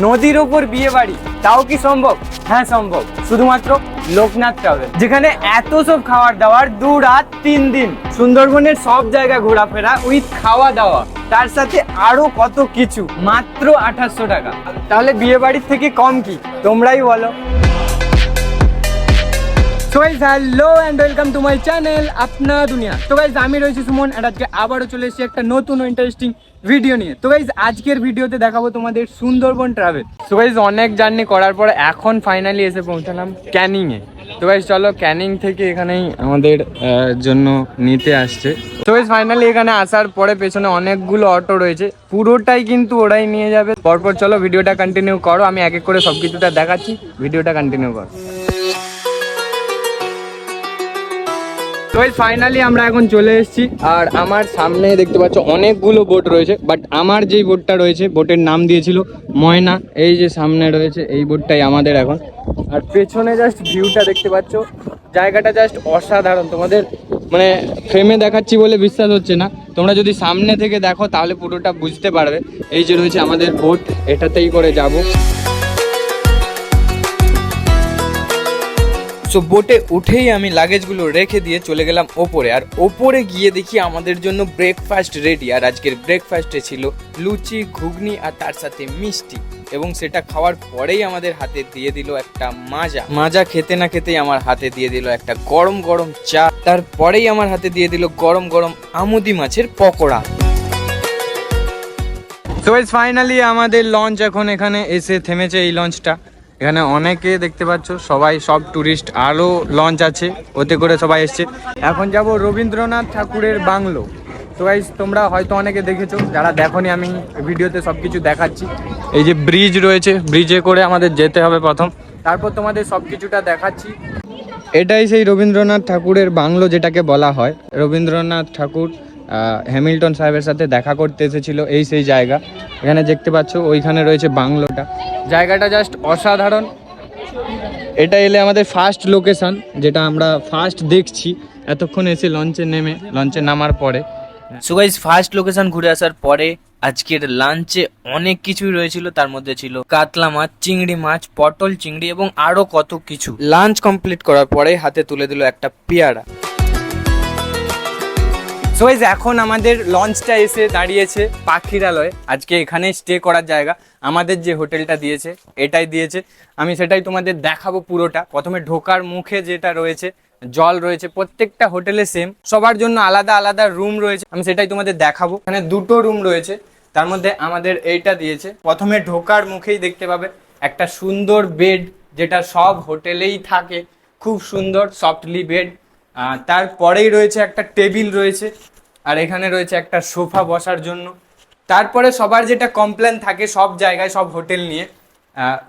নদীর ওপর বিয়ে বাড়ি, তাও কি সম্ভব? হ্যাঁ সম্ভব, শুধুমাত্র লোকনাথ ট্রাভেল, যেখানে এত সব খাবার দাবার, 2 রাত 3 দিন, সুন্দরবনের সব জায়গা ঘোরাফেরা উইথ খাওয়া দাওয়া, তার সাথে আরো কত কিছু, মাত্র 2800 টাকা। তাহলে বিয়ে বাড়ির থেকে কম কি? তোমরাই বলো। So guys hello and welcome to my channel Apna Duniya. তো গাইস আমি রয়েছি সুমন, আর আজকে আবারও চলে এসেছি একটা নতুন ও ইন্টারেস্টিং ভিডিও নিয়ে। তো গাইস আজকের ভিডিওতে দেখাবো তোমাদের সুন্দরবন ট্রাভেল। তো গাইস অনেক জার্নি করার পরে এখন ফাইনালি এসে পৌঁছালাম ক্যানিংয়ে। তো গাইস চলো, ক্যানিং থেকে এখানেই আমাদের জন্য নিতে আসছে। তো গাইস ফাইনালি এখানে আসার পরে পেছনে অনেকগুলো অটো রয়েছে, পুরোটাই কিন্তু ওরাই নিয়ে যাবে। পরপর চলো ভিডিওটা কন্টিনিউ করো, আমি এক এক করে সব কিছুটা দেখাচ্ছি, ভিডিওটা কন্টিনিউ করো। তো ফাইনালি আমরা এখন চলে এসেছি, আর আমার সামনে দেখতে পাচ্ছ অনেকগুলো বোট রয়েছে, বাট আমার যেই বোটটা রয়েছে বোটের নাম দিয়েছিল ময়না। এই যে সামনে রয়েছে এই বোটটাই আমাদের এখন। আর পেছনে জাস্ট ভিউটা দেখতে পাচ্ছ, জায়গাটা জাস্ট অসাধারণ। তোমাদের মানে ফ্রেমে দেখাচ্ছি বলে বিশ্বাস হচ্ছে না, তোমরা যদি সামনে থেকে দেখো তাহলে পুরোটা বুঝতে পারবে। এই যে রয়েছে আমাদের বোট, এটাতেই করে যাব। সো বোটে উঠেই আমি লাগেজগুলো রেখে দিয়ে চলে গেলাম ওপরে, আর ওপরে গিয়ে দেখি আমাদের জন্য ব্রেকফাস্ট রেডি। আর আজকের ব্রেকফাস্টে ছিল লুচি, ঘুগনি আর তার সাথে মিষ্টি, এবং সেটা খাওয়ার পরেই আমাদের হাতে দিয়ে দিল একটা মাজা। খেতে না খেতেই আমার হাতে দিয়ে দিল একটা গরম গরম চা, তারপরেই আমার হাতে দিয়ে দিল গরম গরম আমুদি মাছের পকোড়া। তো গাইস ফাইনালি আমাদের লঞ্চ এখন এখানে এসে থেমেছে। এই লঞ্চটা এখানে অনেকে দেখতে পাচ্ছ, সবাই সব ট্যুরিস্ট, আরও লঞ্চ আছে, ওতে করে সবাই এসছে। এখন যাব রবীন্দ্রনাথ ঠাকুরের বাংলো। তো গাইস তোমরা হয়তো অনেকে দেখেছো, যারা দেখোনি আমি ভিডিওতে সব কিছু দেখাচ্ছি। এই যে ব্রিজ রয়েছে, ব্রিজে করে আমাদের যেতে হবে প্রথম, তারপর তোমাদের সব কিছুটা দেখাচ্ছি। এটাই সেই রবীন্দ্রনাথ ঠাকুরের বাংলো যেটাকে বলা হয়। রবীন্দ্রনাথ ঠাকুর হ্যামিল্টন সাহেবের সাথে দেখা করতে এসেছিল, এই সেই জায়গা। এখানে দেখতে পাচ্ছ ওইখানে রয়েছে বাংলোটা, জায়গাটা জাস্ট অসাধারণ। এটা এলে আমাদের ফার্স্ট লোকেশন, যেটা আমরা ফার্স্ট দেখছি এতক্ষণ এসে লঞ্চে নামার পরে। সো গাইস ফার্স্ট লোকেশন ঘুরে আসার পরে আজকের লাঞ্চে অনেক কিছুই রয়েছিল, তার মধ্যে ছিল কাতলা মাছ, চিংড়ি মাছ, পটল চিংড়ি এবং আরো কত কিছু। লাঞ্চ কমপ্লিট করার পরে হাতে তুলে দিল একটা পেয়ারা। সো গাইস এখন আমাদের লঞ্চটা এসে দাঁড়িয়েছে পাখিরালয়ে। আজকে এখানে স্টে করার জায়গা, আমাদের যে হোটেলটা দিয়েছে এটাই দিয়েছে। আমি সেটাই তোমাদের দেখাবো পুরোটা। প্রথমে ঢোকার মুখে যেটা রয়েছে জল রয়েছে, প্রত্যেকটা হোটেলে সেম, সবার জন্য আলাদা আলাদা রুম রয়েছে, আমি সেটাই তোমাদের দেখাবো। এখানে 2টো রুম রয়েছে, তার মধ্যে আমাদের এইটা দিয়েছে। প্রথমে ঢোকার মুখেই দেখতে পাবে একটা সুন্দর বেড, যেটা সব হোটেলেই থাকে, খুব সুন্দর সফটলি বেড। তারপরেই রয়েছে একটা টেবিল রয়েছে, আর এখানে রয়েছে একটা সোফা বসার জন্য। তারপরে সবার যেটা কমপ্লেন থাকে সব জায়গায়, সব হোটেল নিয়ে,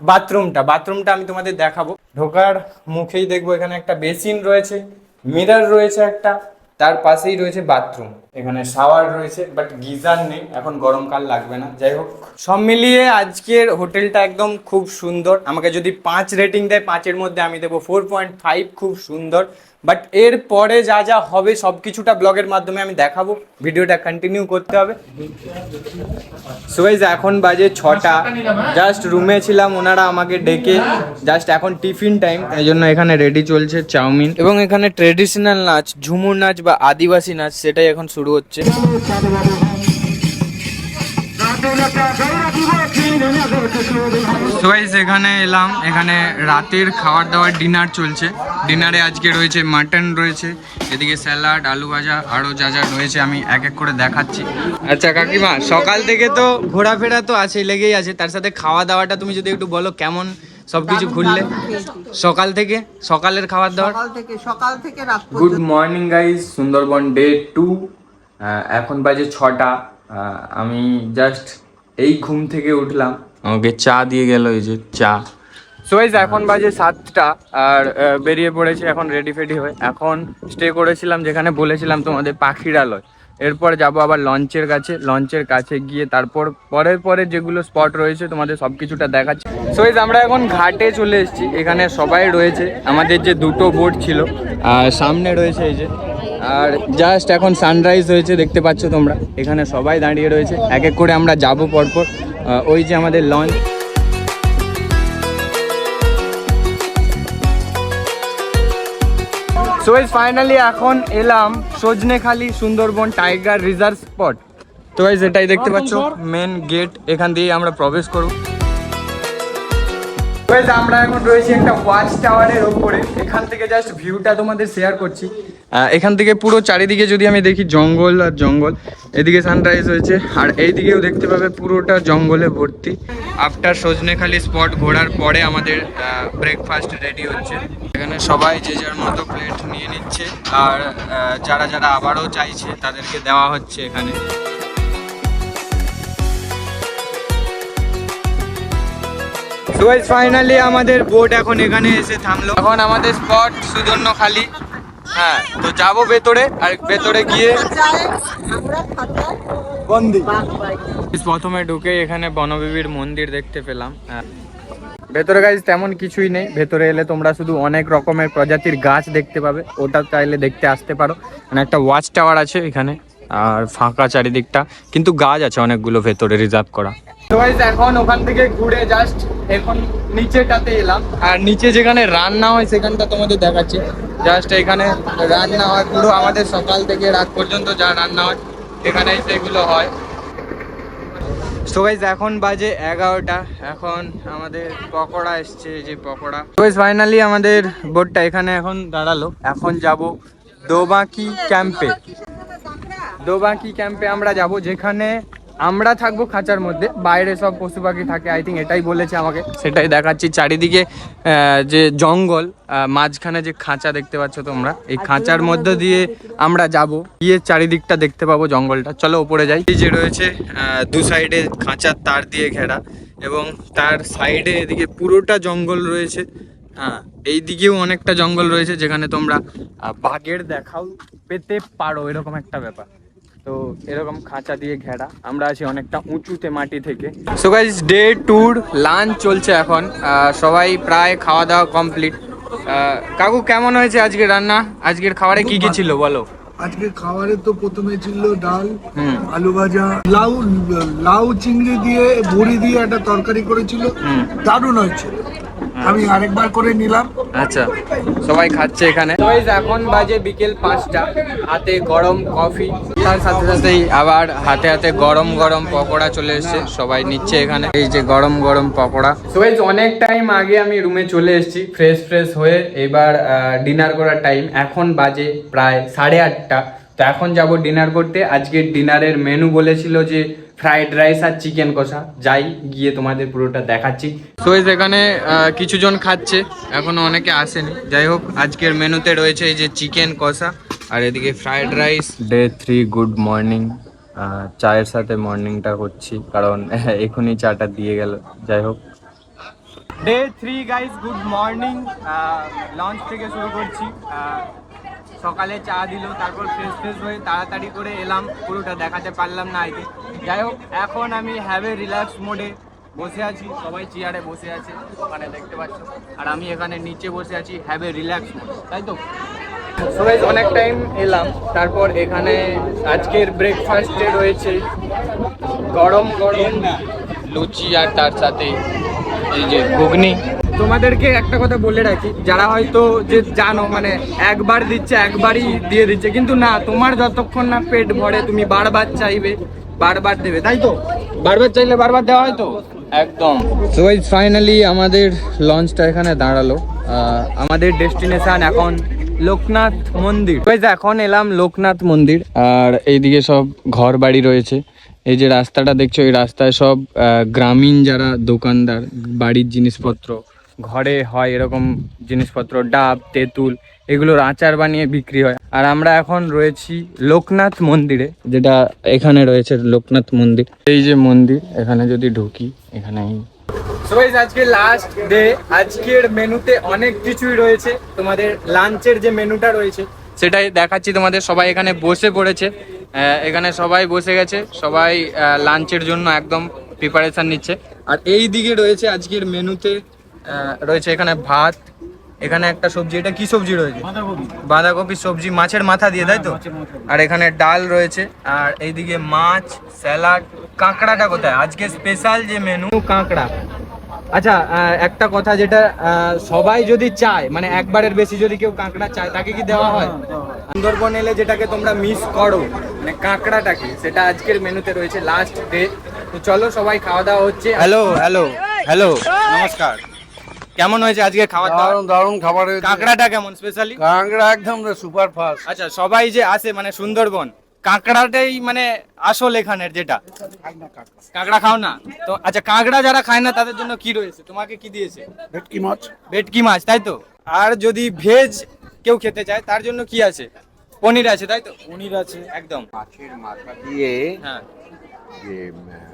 বাথরুমটা আমি তোমাদের দেখাবো। ঢোকার মুখেই দেখবো এখানে একটা বেসিন রয়েছে, মিরর রয়েছে একটা, তার পাশেই রয়েছে বাথরুম। এখানে শাওয়ার রয়েছে, বাট গিজার নেই, এখন গরমকাল লাগবে না। যাই হোক, সব মিলিয়ে আজকের হোটেলটা একদম খুব সুন্দর। আমাকে যদি 5 রেটিং দেয়, 5-এর মধ্যে আমি দেবো 4.5, খুব সুন্দর। বাট এর পরে যা যা হবে সব কিছুটা ব্লগের মাধ্যমে আমি দেখাবো, ভিডিওটা কন্টিনিউ করতে হবে। সো গাইস এখন বাজে 6টা, জাস্ট রুমে ছিলাম, ওনারা আমাকে ডেকে জাস্ট এখন টিফিন টাইম, এই জন্য এখানে রেডি চলছে চাউমিন, এবং এখানে ট্রেডিশনাল নাচ, ঝুমুর নাচ বা আদিবাসী নাচ, সেটাই এখন শুরু হচ্ছে। তো গাইস এখানে এলাম, এখানে রাতের খাবার দাবার ডিনার চলছে। ডিনারে আজকে রয়েছে মাটন রয়েছে, এদিকে স্যালাড, আলু ভাজা, আরও যা যা রয়েছে আমি এক এক করে দেখাচ্ছি। আচ্ছা কাকিমা, সকাল থেকে তো ঘোরাফেরা তো আছে, লেগেই আছে, তার সাথে খাওয়া দাওয়াটা তুমি যদি একটু বলো কেমন সবকিছু ঘুরলে সকালের খাবার দাবার? সকাল থেকে রাত। Good morning guys, Sundarban day 2, এখন বাজে 6টা। আমি জাস্ট এই ঘুম থেকে উঠলাম, আমাকে চা দিয়ে গেল, এই যে চা। সো গাইস এখন বাজে 7টা, আর বেরিয়ে পড়েছি এখন রেডি ফেডি হয়ে। এখন স্টে করেছিলাম যেখানে বলেছিলাম তোমাদের পাখিরালয়, এরপর যাব আবার লঞ্চের কাছে গিয়ে তারপর পরে যেগুলো স্পট রয়েছে তোমাদের সব কিছুটা দেখাচ্ছি। সো গাইস আমরা এখন ঘাটে চলে এসেছি, এখানে সবাই রয়েছে, আমাদের যে 2টো বোট ছিল আর সামনে রয়েছে এই যে, আর জাস্ট এখন সানরাইজ হয়েছে দেখতে পাচ্ছ তোমরা। এখানে সবাই দাঁড়িয়ে রয়েছে, এক এক করে আমরা যাব পরপর। ওই যে আমাদের লঞ্চ। সো ফাইনালি এখন এলাম Sajnekhali Sundarban tiger reserve spot. তো গাইস এটাই দেখতে পাচ্ছ মেন গেট, এখান দিয়ে আমরা প্রবেশ করব। গাইস আমরা এখন রয়েছি একটা ওয়াচ টাওয়ারের উপরে, এখান থেকে জাস্ট ভিউটা তোমাদের শেয়ার করছি। এখান থেকে পুরো চারিদিকে যদি আমি দেখি জঙ্গল আর জঙ্গল, এদিকে সানরাইজ হয়েছে আর এইদিকেও দেখতে পাবে পুরোটা জঙ্গলে ভর্তি। আফটার সজনেখালি স্পট ঘোরার পরে আমাদের ব্রেকফাস্ট রেডি হচ্ছে। এখানে সবাই যে যার মতো প্লেট নিয়ে নিচ্ছে আর যারা যারা আবারও চাইছে তাদেরকে দেওয়া হচ্ছে এখানে। তো ফাইনালি আমাদের বোট এখন এখানে এসে থামলো। এখন আমাদের স্পট সুজন্যখালি। হ্যাঁ, তো যাবো ভেতরে আর ভেতরে গিয়ে বন্দি। প্রথমে ঢুকে এখানে বনবিবির মন্দির দেখতে পেলাম। ভেতরে গাছ তেমন কিছুই নেই, ভেতরে এলে তোমরা শুধু অনেক রকমের প্রজাতির গাছ দেখতে পাবে, ওটা চাইলে দেখতে আসতে পারো। মানে একটা ওয়াচ টাওয়ার আছে এখানে আর ফাঁকা চারিদিকটা, কিন্তু গাছ আছে অনেকগুলো ভেতরে রিজার্ভ করা। তো গাইস এখন ওখান থেকে ঘুরে জাস্ট এখন নিচেটাতে এলাম আর নিচে যেখানে রান্না হয় সেখানটা তোমাদের দেখাচ্ছি। জাস্ট এখানে রান্না হয় পুরো আমাদের সকাল থেকে রাত পর্যন্ত যা রান্না হয় এখানেই সেগুলো হয়। সো গাইস এখন বাজে 11টা, এখন আমাদের পকোড়া এসছে, যে পকোড়া। তো গাইস ফাইনালি আমাদের বোটটা এখানে এখন দাঁড়ালো। এখন যাব দোবাকি ক্যাম্পে। দোবাকি ক্যাম্পে আমরা যাব, যেখানে আমরা থাকবো খাঁচার মধ্যে, বাইরে সব পশু পাখি থাকে আই থিঙ্ক, এটাই বলেছে আমাকে, সেটাই দেখাচ্ছি। চারিদিকে যে জঙ্গল, মাঝখানে যে খাঁচা দেখতে পাচ্ছ তোমরা, এই খাঁচার মধ্যে দিয়ে আমরা যাব, গিয়ে চারিদিকটা দেখতে পাবো জঙ্গলটা। চলো উপরে যাই। এই যে রয়েছে দু সাইডে খাঁচার তার দিয়ে ঘেরা এবং তার সাইডে এদিকে পুরোটা জঙ্গল রয়েছে। হ্যাঁ, এই দিকেও অনেকটা জঙ্গল রয়েছে যেখানে তোমরা বাঘের দেখাও পেতে পারো, এরকম একটা ব্যাপার। তো এরকম খাঁচা দিয়ে ঘেরা, আমরা আছি অনেকটা উঁচুতে মাটি থেকে। So guys day tour lunch চলছে এখন, সবাই প্রায় খাওয়া দাওয়া কমপ্লিট। কাকু কেমন হয়েছে আজকে রান্না? আজকের খাবারে কি কি ছিল বলো? আজকে খাবারে তো প্রথমে ছিল ডাল, আলু ভাজা, লাউ লাউ চিংড়ি দিয়ে বড়ি দিয়ে একটা তরকারি করেছিল, দারুণ হয়েছে। আমি আরেকবার করে নিলাম। আচ্ছা, সবাই খাচ্ছে এখানে। এখন বাজে বিকেল 5টা, হাতে গরম কফি, তার সাথে সাথেই আবার হাতে হাতে গরম গরম পকোড়া চলে এসেছে, সবাই নিচ্ছে এখানে। এই যে গরম গরম পকোড়া। তো অনেক টাইম আগে আমি রুমে চলে এসেছি ফ্রেশ হয়ে, এবার ডিনার করার টাইম। এখন বাজে প্রায় 8:30। তো এখন যাব ডিনার করতে। আজকে ডিনারের মেনু বলেছিল যে ফ্রাইড রাইস আর চিকেন কষা, যাই গিয়ে তোমাদের পুরোটা দেখাচ্ছি। তো এখানে কিছু জন খাচ্ছে, এখনো অনেকে আসেনি। যাই হোক, আজকের মেনুতে রয়েছে এই যে চিকেন কষা আর এদিকে fried rice. Day 3 good morning. চায়ের সাথে মর্নিংটা করছি কারণ এখনই চাটা দিয়ে গেল। যাই হোক, day 3 guys, good morning. Launch থেকে শুরু করছি। সকালে চা দিল, তারপর ফ্রেশ হয়ে তাড়াতাড়ি করে এলাম, পুরোটা দেখাতে পারলাম না আগে। যাই হোক, এখন আমি হ্যাভ এ রিল্যাক্স মোডে বসে আছি, সবাই চেয়ারে বসে আছে ওখানে দেখতে পাচ্ছ, আর আমি এখানে নিচে বসে আছি হ্যাভ এ রিল্যাক্স মোড, তাই তো। সবাই অনেক টাইম এলাম, তারপর এখানে আজকের ব্রেকফাস্টে রয়েছে গরম গরম লুচি আর তার সাথে এই যে ঘুগনি। তোমাদেরকে একটা কথা বলে রাখি, যারা হয়তো যে জানো মানে একবার দিচ্ছে একবারই দিয়ে দিচ্ছে, কিন্তু না, তোমার যতক্ষণ না পেট ভরে তুমি বারবার চাইবে বারবার দেবে, তাই তো। বারবার চাইলে বারবার দেওয়া হয় তো, একদম। সো গাইস ফাইনালি আমাদের লঞ্চটা এখানে দাঁড়ালো। আমাদের ডেস্টিনেশন এখন লোকনাথ মন্দির। এখন এলাম লোকনাথ মন্দির, আর এইদিকে সব ঘর বাড়ি রয়েছে। এই যে রাস্তাটা দেখছো, এই রাস্তায় সব গ্রামীণ যারা দোকানদার, বাড়ির জিনিসপত্র, ঘরে হয় এরকম জিনিসপত্র, ডাব, তেঁতুল, এগুলোর আচার বানিয়ে বিক্রি হয়। আর আমরা এখন রয়েছি লোকনাথ মন্দিরে, যেটা এখানে রয়েছে লোকনাথ মন্দির। এই যে মন্দির, এখানে যদি ঢুকি, এখানেই। সো গাইস আজকে লাস্ট ডে, আজকের মেনুতে অনেক কিছুই রয়েছে। তোমাদের লাঞ্চের যে মেনুটা রয়েছে সেটাই দেখাচ্ছি তোমাদের। সবাই এখানে বসে পড়েছে, এখানে সবাই বসে গেছে, সবাই লাঞ্চের জন্য একদম প্রিপারেশন নিচ্ছে। আর এই দিকে রয়েছে আজকের মেনুতে রয়েছে এখানে ভাত, এখানে একটা সবজি, এটা কি সবজি রয়েছে? বাঁধাকপি সবজি, মাছের মাথা দিয়ে, তাই তো। আর এখানে ডাল রয়েছে, আর এইদিকে মাছ, স্যালাড। কাঁকড়াটা কোথায়? আজকে স্পেশাল যে মেনু কাঁকড়া, আচ্ছা একটা কথা যেটা সবাই যদি চায় মানে একবারের বেশি যদি কেউ কাঁকড়া চায় তাকে কি দেওয়া হয়? সুন্দরবন এলে যেটাকে তোমরা মিস করো মানে কাঁকড়াটাকে, সেটা আজকের মেনুতে রয়েছে লাস্ট ডে। তো চলো সবাই খাওয়া দাওয়া হচ্ছে। হ্যালো হ্যালো হ্যালো নমস্কার, কেমন হয়েছে আজকে খাওয়া দাওয়া? দারুণ খাবার হয়েছে। কাঁকড়াটা কেমন স্পেশালি? কাঁকড়া একদম সুপার ফাস্ট। আচ্ছা সবাই যে আসে মানে সুন্দরবন, কাঁকড়াটাই মানে আসল এখানের যেটা। কাঁকড়া খাও না তো? আচ্ছা কাঁকড়া যারা খায় না তাদের জন্য কি রয়েছে? তোমাকে কি দিয়েছে? ভেটকি মাছ। ভেটকি মাছ, তাই তো? আর যদি ভেজ কেউ খেতে চায় তার জন্য কি আছে? পনির আছে, তাই তো? পনির আছে। একদম মাছের মাথা দিয়ে হ্যাঁ, যে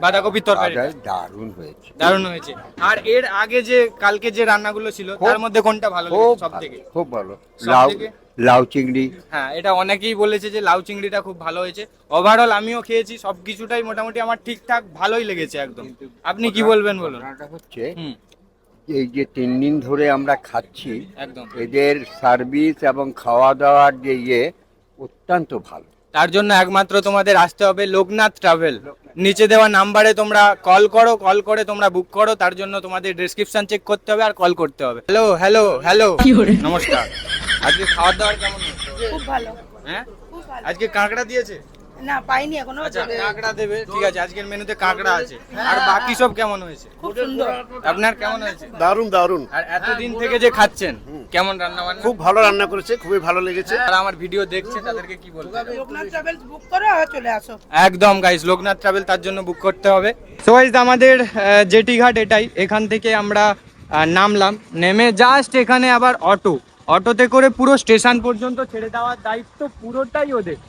বাঁধাকপির তরকারি দারুণ হয়েছে। দারুণ হয়েছে। আর এর আগে যে কালকে যে রান্নাগুলো ছিল তার মধ্যে কোনটা ভালো লেগেছে সব থেকে? খুব ভালো। সব লাউ থেকে? লাউ চিংড়ি। হ্যাঁ, এটা অনেকেই বলেছে যে লাউ চিংড়িটা খুব ভালো হয়েছে। ওভারঅল আমিও খেয়েছি, সবকিছুটাই মোটামুটি আমার ঠিকঠাক ভালোই লেগেছে একদম। আপনি কি বলবেন বলুন? ঘটনাটা হচ্ছে হুম, এই যে 3 দিন ধরে আমরা খাচ্ছি, একদম। এদের সার্ভিস এবং খাওয়া দাওয়ার যে অত্যন্ত ভালো। তার জন্য একমাত্র তোমাদের আসতে হবে লোকনাথ ট্রাভেল। নিচে দেওয়া নাম্বারে তোমরা কল করো, কল করে তোমরা বুক করো। তার জন্য তোমাদের ডেসক্রিপশন চেক করতে হবে আর কল করতে হবে। হ্যালো হ্যালো হ্যালো নমস্কার, আজকে খাওয়া দাওয়ার কেমন হয়েছে? খুব ভালো। হ্যাঁ, খুব ভালো। আজকে কাঁকড়া দিয়েছে? না পাইনি এখনো। আচ্ছা কাঁকড়া দেবে, ঠিক আছে। আজকের মেনুতে কাঁকড়া আছে। আর বাকি সব কেমন হয়েছে? খুব সুন্দর। আপনার কেমন হয়েছে? দারুণ দারুণ। আর এতদিন থেকে যে খাচ্ছেন কেমন রান্না বান্না? খুব ভালো রান্না করেছে, খুবই ভালো লেগেছে। যারা আমার ভিডিও দেখছে তাদেরকে কি বলবো? লোকনাথ ট্রাভেলস বুক করো আর চলে আসো। একদম গাইস, লোকনাথ ট্রাভেল তার জন্য বুক করতে হবে। সো গাইস আমাদের জেটি ঘাট এটাই। এখান থেকে আমরা নামলাম, নেমে জাস্ট এখানে আবার অটোতে করে পুরো স্টেশন পর্যন্ত ছেড়ে দেওয়ার দায়িত্ব পুরোটাই ওদের।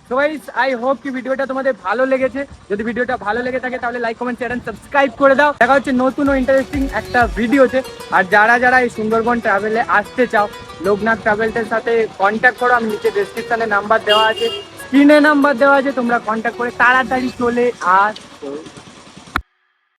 সো গাইস আই হোপ কি ভিডিওটা তোমাদের ভালো লেগেছে। যদি ভিডিওটা ভালো লেগে থাকে তাহলে like comment share and subscribe করে দাও। দেখা হচ্ছে নতুন ও ইন্টারেস্টিং একটা ভিডিওতে। আর যারা যারা এই সুন্দরবন ট্রাভেলে আসতে চাও, লোকনাথ ট্রাভেলসের সাথে কন্ট্যাক্ট করো। আমি নিচে ডেসক্রিপশনে নাম্বার দেওয়া আছে, স্ক্রিনে নাম্বার দেওয়া আছে, তোমরা কন্ট্যাক্ট করে তাড়াতাড়ি চলে আসো।